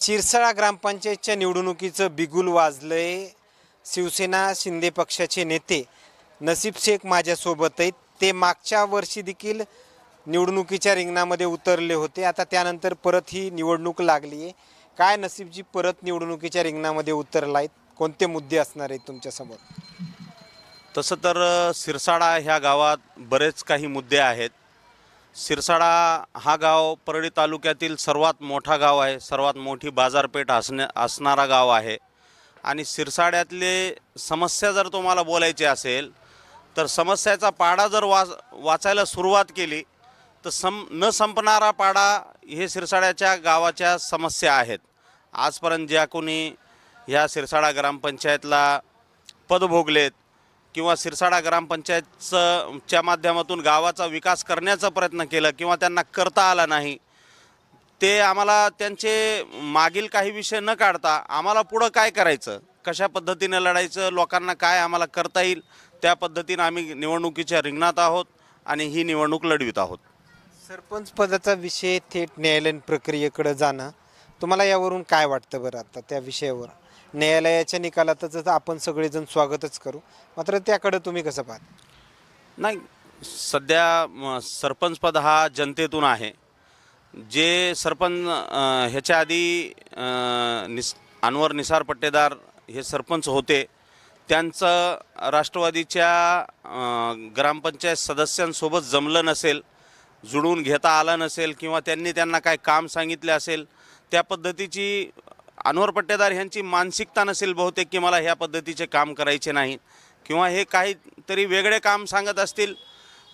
शिरसाळा ग्रामपंचायतच्या निवडणुकीचं बिगुल वाजलंय. शिवसेना शिंदे पक्षाचे नेते नसीब शेख माझ्यासोबत आहेत. ते मागच्या वर्षी देखील निवडणुकीच्या रिंगणामध्ये उतरले होते. आता त्यानंतर परत ही निवडणूक लागली आहे. काय नसीबजी परत निवडणुकीच्या रिंगणामध्ये उतरला आहेत? कोणते मुद्दे असणार आहेत तुमच्यासमोर? तसं तर सिरसाडा ह्या गावात बरेच काही मुद्दे आहेत. सिरसाडा हा गाव परळी तालुक्यातील सर्वात मोठा गाव आहे, सर्वात मोठी बाजारपेठ असणारा गाव आहे. आणि सिरसाड्यातले समस्या जर तुम्हाला बोलायची असेल तर समस्याचा पाडा जर वाचायला सुरुवात केली तर न संपणारा पाडा हे सिरसाड्याच्या गावाच्या समस्या आहेत. आजपर्यंत ज्या कोणी ह्या सिरसाडा ग्रामपंचायतला पद भोगलेत किंवा सिरसाडा ग्रामपंचायतच्या माध्यमातून गावाचा विकास करण्याचा प्रयत्न केला किंवा त्यांना करता आला नाही, ते आम्हाला त्यांचे मागील काही विषय न काढता आम्हाला पुढं काय करायचं, कशा पद्धतीने लढायचं, लोकांना काय आम्हाला करता येईल, त्या पद्धतीने आम्ही निवडणुकीच्या रिंगणात आहोत आणि ही निवडणूक लढवित आहोत. सरपंच पदाचा विषय थेट न्यायालयीन प्रक्रियेकडे जाणं, तुम्हाला यावरून काय वाटतं बरं? आता त्या विषयावर न्यायालयाच्या निकालातच आपण सगळेजण स्वागतच करू, मात्र त्याकडे तुम्ही कसं पाहता? नाही, सध्या सरपंच पद हा जनतेतून आहे. जे सरपंच ह्याच्या आधी अनवर निसार पट्टेदार हे सरपंच होते, त्यांचं राष्ट्रवादीच्या ग्रामपंचायत सदस्यांसोबत जमलं नसेल, जुळून घेता आलं नसेल किंवा त्यांना काय काम सांगितले असेल, त्या पद्धतीची अनवर पट्टेदार ह्यांची मानसिकता नसेल बहुतेक की मला ह्या पद्धतीचे काम करायचे नाही किंवा हे काहीतरी वेगळे काम सांगत असतील,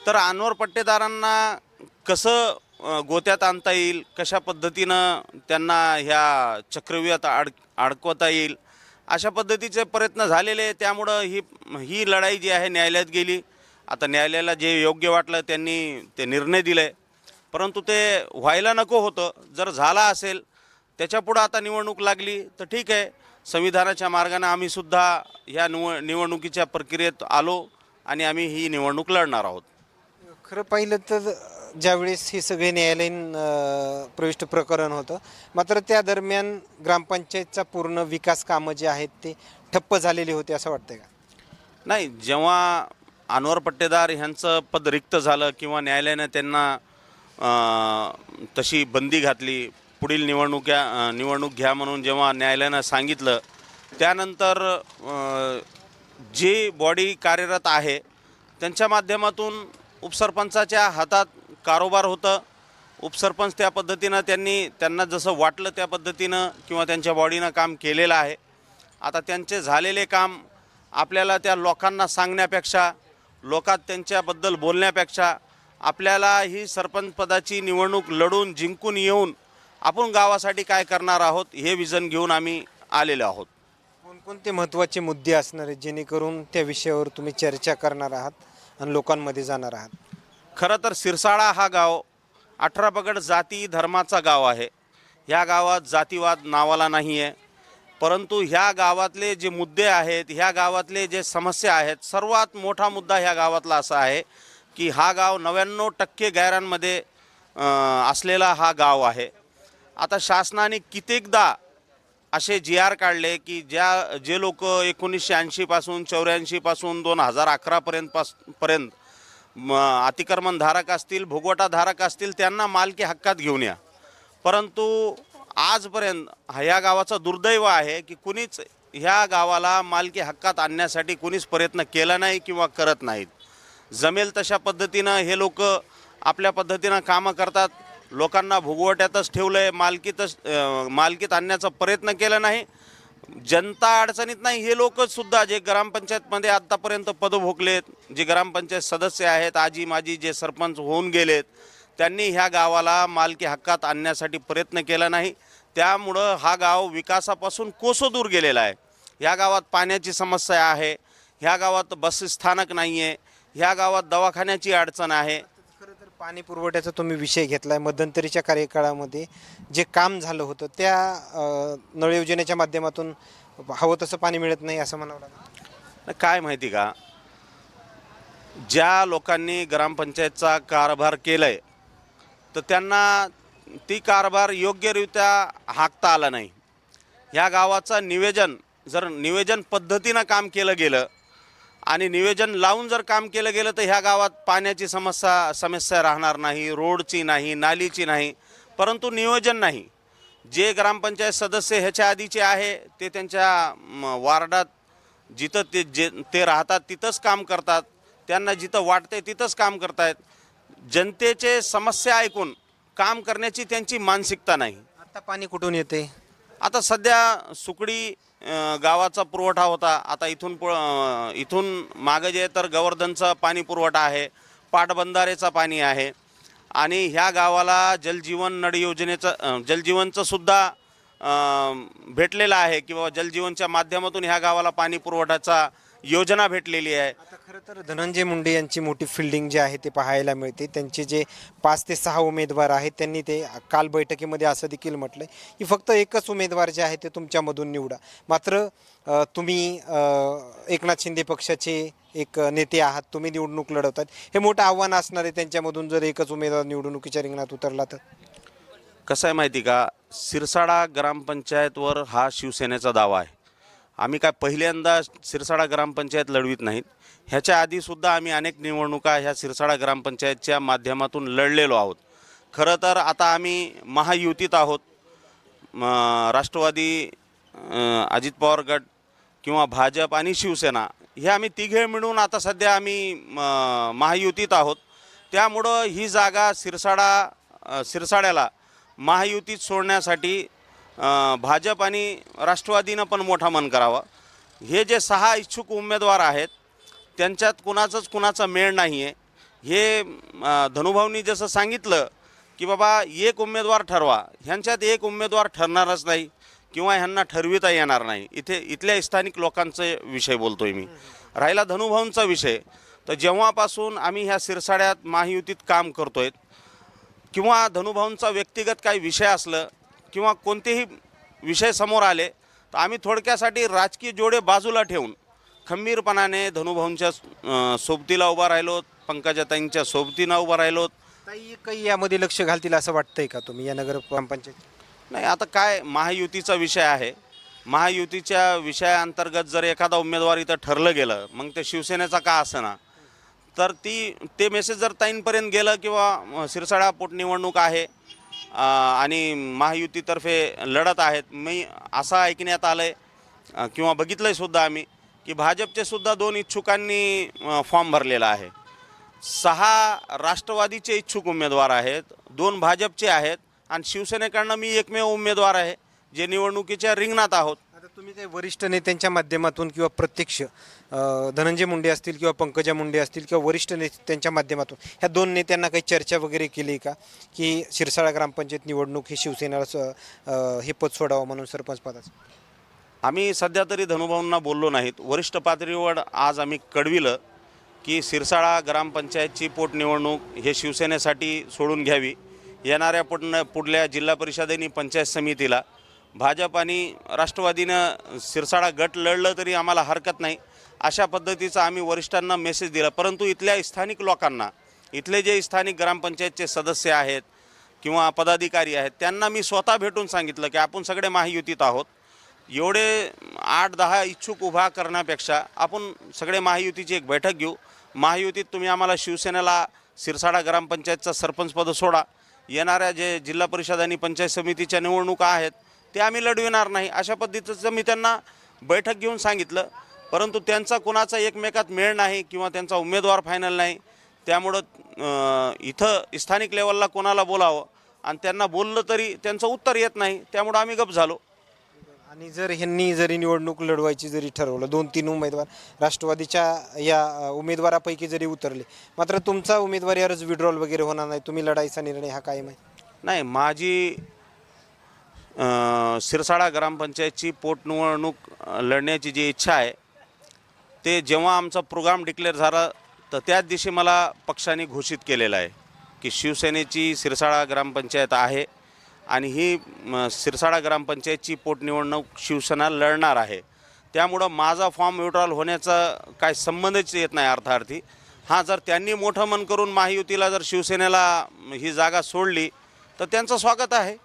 तर अनवर पट्टेदारांना कसं गोत्यात आणता येईल, कशा पद्धतीनं त्यांना ह्या चक्रव्यूहात अडकवता येईल, अशा पद्धतीचे प्रयत्न झालेले. त्यामुळं ही लढाई जी आहे न्यायालयात गेली. आता न्यायालयाला जे योग्य वाटलं त्यांनी ते निर्णय दिले, परंतु ते व्हायला नको होतं. जर झाला असेल त्याच्यापुढं आता निवडणूक लागली तर ठीक आहे, संविधानाच्या मार्गाने आम्हीसुद्धा ह्या निवडणुकीच्या प्रक्रियेत आलो आणि आम्ही ही निवडणूक लढणार आहोत. खरं पाहिलं तर ज्यावेळेस हे सगळे न्यायालयीन प्रविष्ट प्रकरण होतं, मात्र त्या दरम्यान ग्रामपंचायतचा पूर्ण विकास कामं जे आहेत ते ठप्प झालेले होते असं वाटतंय का? नाही, जेव्हा अनवर पट्टेदार ह्यांचं पद रिक्त झालं किंवा न्यायालयाने त्यांना तशी बंदी घातली, पुढील निवडणूक घ्या म्हणून जेव्हा न्यायालयानं सांगितलं, त्यानंतर जी बॉडी कार्यरत आहे त्यांच्या माध्यमातून उपसरपंचाच्या हातात कारोबार होतं. उपसरपंच त्या पद्धतीनं त्यांना जसं वाटलं त्या पद्धतीनं किंवा त्यांच्या बॉडीनं काम केलेलं आहे. आता त्यांचे झालेले काम आपल्याला त्या लोकांना सांगण्यापेक्षा, लोकात त्यांच्याबद्दल बोलण्यापेक्षा, आपल्याला ही सरपंच पदाची निवडणूक लढून जिंकून येऊन आपण गावासाठी काय करणार आहोत हे विजन घेऊन आम्ही आलेलो आहोत. कोणकोणते महत्त्वाचे मुद्दे असणार आहेत जेणेकरून त्या विषयावर तुम्ही चर्चा करणार आहात आणि लोकांमध्ये जाणार आहात? खरं तर सिरसाळा हा गाव 18 पगड जाती धर्माचा गाव आहे. ह्या गावात जातीवाद नावाला नाही आहे, परंतु ह्या गावातले जे मुद्दे आहेत, ह्या गावातले जे समस्या आहेत, सर्वात मोठा मुद्दा ह्या गावातला असा आहे की हा गाव 99% गैरांमध्ये असलेला हा गाव आहे. आता शासनाने कित्येकदा असे GR काढले की जे लोक 1980 पासून 84 पासून 2011 पर्यंत अतिक्रमणधारक असतील, भोगवटाधारक असतील, त्यांना मालकी हक्कात घेऊन या. परंतु आजपर्यंत ह्या गावाचं दुर्दैव आहे की कुणीच ह्या गावाला मालकी हक्कात आणण्यासाठी कुणीच प्रयत्न केला नाही किंवा करत नाहीत. जमेल तशा पद्धतीनं हे लोक आपल्या पद्धतीनं कामं करतात. लोकांना भोगवट्यातच ठेवलं आहे, मालकीत आणण्याचा प्रयत्न केला नाही. जनता अडचणीत नाही, हे लोकसुद्धा जे ग्रामपंचायतमध्ये आत्तापर्यंत पद भोगलेत, जे ग्रामपंचायत सदस्य आहेत, आजी माजी जे सरपंच होऊन गेलेत, त्यांनी ह्या गावाला मालकी हक्कात आणण्यासाठी प्रयत्न केला नाही. त्यामुळं हा गाव विकासापासून कोसो दूर गेलेला आहे. ह्या गावात पाण्याची समस्या आहे, ह्या गावात बस स्थानक नाही आहे, ह्या गावात दवाखान्याची अडचण आहे. खरं तर पाणी पुरवठ्याचा तुम्ही विषय घेतला आहे. मध्यंतरीच्या कार्यकाळामध्ये जे काम झालं होतं त्या नळ योजनेच्या माध्यमातून हवं तसं पाणी मिळत नाही असं म्हणावं लागतं. काय माहिती का, ज्या लोकांनी ग्रामपंचायतचा कारभार केलाय तर त्यांना ती कारभार योग्यरित्या हाकता आला नाही. ह्या गावाचं नियोजन पद्धतीनं काम केलं गेलं आणि नियोजन लावून जर काम केलं गेलं तर ह्या गावात पाण्याची समस्या राहणार नाही, रोडची नाही, नालीची नाही. परंतु नियोजन नाही. जे ग्रामपंचायत सदस्य ह्याच्या आधीचे आहे ते त्यांच्या वार्डात जिथं ते राहतात तिथंच काम करतात, त्यांना जिथं वाटते तिथंच काम करतायत. जनतेचे समस्या ऐकून काम करण्याची त्यांची मानसिकता नाही. आता पाणी कुठून येते? आता सध्या सुकडी गावाचा पुरवठा होता. आता इथून मागं जे तर गोवर्धनचा पाणी पुरवठा आहे, पाटबंधारेचा पाणी आहे आणि ह्या गावाला जलजीवन नळ योजनेचं जलजीवनचं सुद्धा भेटलेलं आहे किंवा जलजीवनच्या माध्यमातून ह्या गावाला पाणी पुरवठ्याचा योजना भेटलेली आहे. आता खरं तर धनंजय मुंडे यांची मोठी फिल्डिंग जी आहे ते पाहायला मिळते. त्यांचे जे 5 ते 6 उमेदवार आहेत त्यांनी ते काल बैठकीमध्ये असं देखील म्हटलं की फक्त एकच उमेदवार जे आहे ते तुमच्यामधून निवडा. मात्र तुम्ही एकनाथ शिंदे पक्षाचे एक नेते आहात, तुम्ही निवडणूक लढवतात. हे मोठं आव्हान असणार आहे त्यांच्यामधून जर एकच उमेदवार निवडणुकीच्या रिंगणात उतरला तर. कसं आहे माहिती का, सिरसाडा ग्रामपंचायतवर हा शिवसेनेचा दावा आहे. आम्ही काय पहिल्यांदा सिरसाडा ग्रामपंचायत लढवीत नाहीत. ह्याच्या आधीसुद्धा आम्ही अनेक निवडणुका ह्या सिरसाडा ग्रामपंचायतच्या माध्यमातून लढलेलो आहोत. खरं तर आता आम्ही महायुतीत आहोत. राष्ट्रवादी, अजित पवार गट किंवा भाजप आणि शिवसेना हे आम्ही तिघे मिळून आता सध्या आम्ही महायुतीत आहोत. त्यामुळं ही जागा सिरसाड्याला महायुतीत सोडण्यासाठी भाजप आणि राष्ट्रवादीनं पण मोठा मन करावा. हे जे 6 इच्छुक उमेदवार आहेत त्यांच्यात कुणाचा मेळ नाही आहे. हे धनुभाऊंनी जसं सांगितलं की बाबा एक उमेदवार ठरवा, ह्यांच्यात एक उमेदवार ठरणारच नाही किंवा ह्यांना ठरविता येणार नाही. इथल्या स्थानिक लोकांचा विषय बोलतोय मी. राहिला धनुभाऊंचा विषय, तर जेव्हापासून आम्ही ह्या सिरसाड्यात महायुतीत काम करतोय किंवा धनुभाऊंचा व्यक्तिगत काही विषय असलं किंवा कोणतेही विषय समोर आले तर आम्ही थोडक्यासाठी राजकीय जोडे बाजूला ठेवून खंबीरपणाने धनुभाऊंच्या सोबतीला उभा राहिलो, पंकजाताईंच्या सोबतीनं उभा राहिलो. ताई काही यामध्ये लक्ष घालतील असं वाटतंय का तुम्ही या नगर ग्रामपंचायत? नाही, आता काय महायुतीचा विषय आहे. महायुतीच्या विषयाअंतर्गत जर एखादा उमेदवार इथं ठरलं गेलं मग ते शिवसेनेचा का असेना, तर ते मेसेज जर ताईंपर्यंत गेलं किंवा सिरसाडा पोटनिवडणूक आहे आणि महायुतीतर्फे लढत आहेत, मी असं ऐकण्यात आलं आहे किंवा बघितलं आहे सुद्धा आम्ही की भाजपचे सुद्धा 2 इच्छुकांनी फॉर्म भरलेला आहे. 6 राष्ट्रवादीचे इच्छुक उमेदवार आहेत, 2 भाजपचे आहेत आणि शिवसेनेकडनं मी एकमेव उमेदवार आहे जे निवडणुकीच्या रिंगणात आहोत. आता तुम्ही काही वरिष्ठ नेत्यांच्या माध्यमातून किंवा प्रत्यक्ष धनंजय मुंडे असतील किंवा पंकजा मुंडे असतील किंवा वरिष्ठ नेत्यांच्या माध्यमातून ह्या 2 नेत्यांना काही चर्चा वगैरे केली का की सिरसाडा ग्रामपंचायत निवडणूक ही शिवसेनेला हे पद सोडावं म्हणून सरपंच पदाचं? आम्ही सध्या तरी धनुभाऊंना बोललो नाहीत. वरिष्ठ पातळीवर आज आम्ही कळविलं की सिरसाडा ग्रामपंचायतची पोटनिवडणूक हे शिवसेनेसाठी सोडून घ्यावी. येणाऱ्या पुढल्या जिल्हा परिषदेनी पंचायत समितीला भाजप आणि राष्ट्रवादीनं सिरसाडा गट लढलं तरी आम्हाला हरकत नाही, अशा पद्धतीचा आम्ही वरिष्ठांना मेसेज दिला. परंतु इथल्या स्थानिक लोकांना, इथले जे स्थानिक ग्रामपंचायतचे सदस्य आहेत किंवा पदाधिकारी आहेत त्यांना मी स्वतः भेटून सांगितलं की आपण सगळे महायुतीत आहोत. एवढे 8-10 इच्छुक उभा करण्यापेक्षा आपण सगळे महायुतीची एक बैठक घेऊ. महायुतीत तुम्ही आम्हाला शिवसेनेला सिरसाडा ग्रामपंचायतचं सरपंचपद सोडा. येणाऱ्या जे जिल्हा परिषद आणि पंचायत समितीच्या निवडणुका आहेत ते आम्ही लढविणार नाही, अशा पद्धतीचं मी त्यांना बैठक घेऊन सांगितलं. परंतु त्यांचा कुणाचा एकमेकात मेळ नाही किंवा त्यांचा उमेदवार फायनल नाही. त्यामुळं इथं स्थानिक लेवलला कोणाला बोलावं आणि त्यांना बोललं तरी त्यांचं उत्तर येत नाही, त्यामुळं आम्ही गप झालो. आणि जर ह्यांनी जरी निवडणूक लढवायची जरी ठरवलं, 2-3 उमेदवार राष्ट्रवादीच्या या उमेदवारापैकी जरी उतरले, मात्र तुमचा उमेदवारी अर्ज विड्रॉल वगैरे होणार नाही, तुम्ही लढायचा निर्णय हा कायम आहे? नाही, माझी सिरसाडा ग्रामपंचायतची पोटनिवडणूक लढण्याची जी इच्छा आहे ते जेव्हा आमचा प्रोग्राम डिक्लेअर झाला तर त्याच दिवशी मला पक्षाने घोषित केलेलं आहे की शिवसेनेची सिरसाडा ग्रामपंचायत आहे आणि ही सिरसाडा ग्रामपंचायतची पोटनिवडणूक शिवसेना लढणार आहे. त्यामुळं माझा फॉर्म विड्रॉल होण्याचा काय संबंधच येत नाही अर्थार्थी. हां, जर त्यांनी मोठं मन करून महायुतीला जर शिवसेनेला ही जागा सोडली तर त्यांचं स्वागत आहे.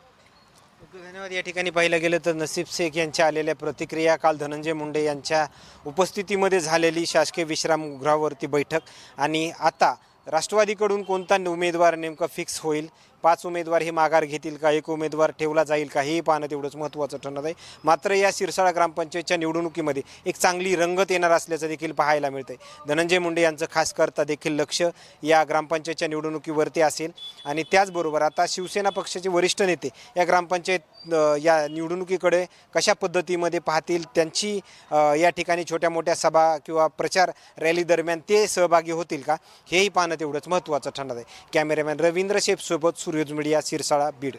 धन्यवाद. या ठिकाणी पाहिलं गेलं तर नसीब शेख यांच्या आलेल्या प्रतिक्रिया, काल धनंजय मुंडे यांच्या उपस्थितीमध्ये झालेली शासकीय विश्रामगृहावरती बैठक, आणि आता राष्ट्रवादीकडून कोणता उमेदवार नेमका फिक्स होईल, 5 उमेदवार हे माघार घेतील का, 1 उमेदवार ठेवला जाईल का, हे पाहणं तेवढंच महत्त्वाचं ठरणार आहे. मात्र या शिरसाळा ग्रामपंचायतच्या निवडणुकीमध्ये एक चांगली रंगत येणार असल्याचं देखील पाहायला मिळतंय. धनंजय मुंडे यांचं खास करता देखील लक्ष या ग्रामपंचायतच्या निवडणुकीवरती असेल, आणि त्याचबरोबर आता शिवसेना पक्षाचे वरिष्ठ नेते या ग्रामपंचायत या निवडणुकीकडे कशा पद्धतीमध्ये पाहतील, त्यांची या ठिकाणी छोट्या मोठ्या सभा किंवा प्रचार रॅली दरम्यान ते सहभागी होतील का, हेही पाहणं तेवढंच महत्त्वाचं ठरणार आहे. कॅमेरामॅन रवींद्र शेफसोबत सूर्योज मीडिया, शिरसाळा, बीड.